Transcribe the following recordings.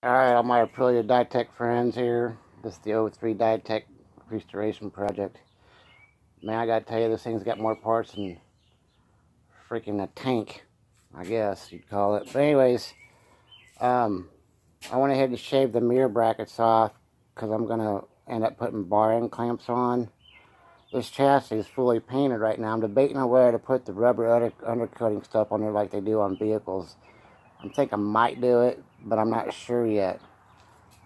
Alright, all my Aprilia ditech friends here. This is the 03 ditech restoration project. Man, I gotta tell you, this thing's got more parts than freaking a tank, I guess you'd call it. But anyways, I went ahead and shaved the mirror brackets off because I'm gonna end up putting bar end clamps on. This chassis is fully painted right now. I'm debating on whether to put the rubber undercutting stuff on there like they do on vehicles. I think I might do it, but I'm not sure yet.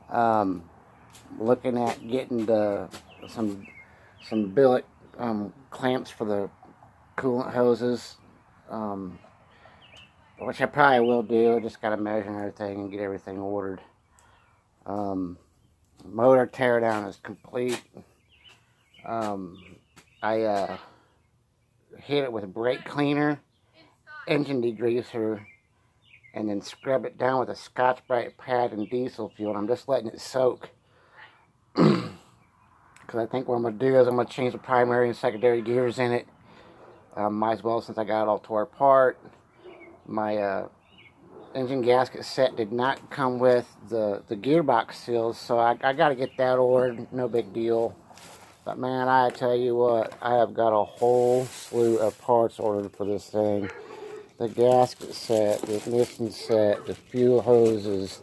Looking at getting some billet clamps for the coolant hoses, which I probably will do. I just got to measure everything and get everything ordered. Motor teardown is complete. I hit it with a brake cleaner, engine degreaser, and then scrub it down with a Scotch-Brite pad and diesel fuel. And I'm just letting it soak. Because I think what I'm going to do is I'm going to change the primary and secondary gears in it. Might as well, since I got it all tore apart. My engine gasket set did not come with the gearbox seals, so I got to get that ordered. No big deal. But man, I tell you what, I have got a whole slew of parts ordered for this thing. The gasket set, the ignition set, the fuel hoses,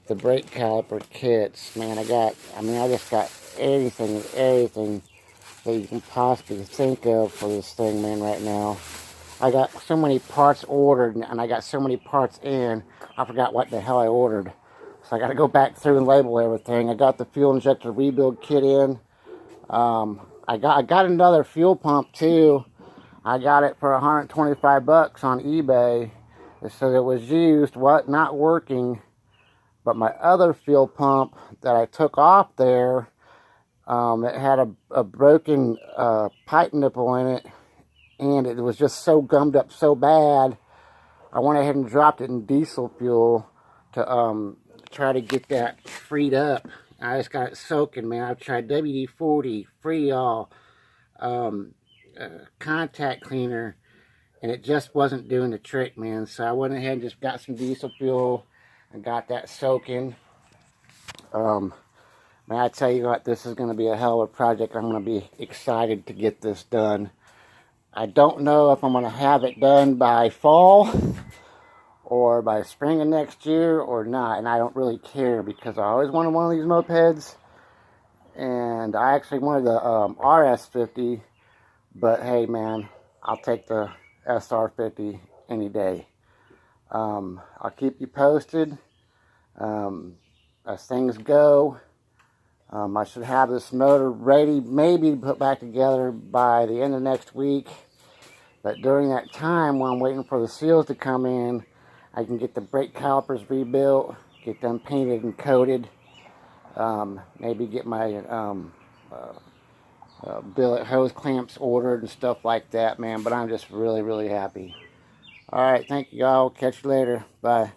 the brake caliper kits. Man, I just got everything that you can possibly think of for this thing, man, right now. I got so many parts ordered, and I got so many parts in, I forgot what the hell I ordered. So I got to go back through and label everything. I got the fuel injector rebuild kit in. I got another fuel pump, too. I got it for 125 bucks on eBay. It said it was used, not working. But my other fuel pump that I took off there, it had a broken pipe nipple in it, and it was just so gummed up so bad. I went ahead and dropped it in diesel fuel to try to get that freed up. I just got it soaking, man. I've tried WD-40, Freol, contact cleaner, and it just wasn't doing the trick, man. So I went ahead and just got some diesel fuel and got that soaking. Man, I tell you what, this is going to be a hell of a project. I'm going to be excited to get this done. I don't know if I'm going to have it done by fall or by spring of next year or not, and I don't really care because I always wanted one of these mopeds, and I actually wanted the RS50, but hey, man, I'll take the sr50 any day. I'll keep you posted as things go. I should have this motor ready, maybe to put back together by the end of next week. But during that time, while I'm waiting for the seals to come in, I can get the brake calipers rebuilt, get them painted and coated. Maybe get my billet hose clamps ordered and stuff like that, man. But I'm just really, really happy. All right, thank you all. Catch you later. Bye.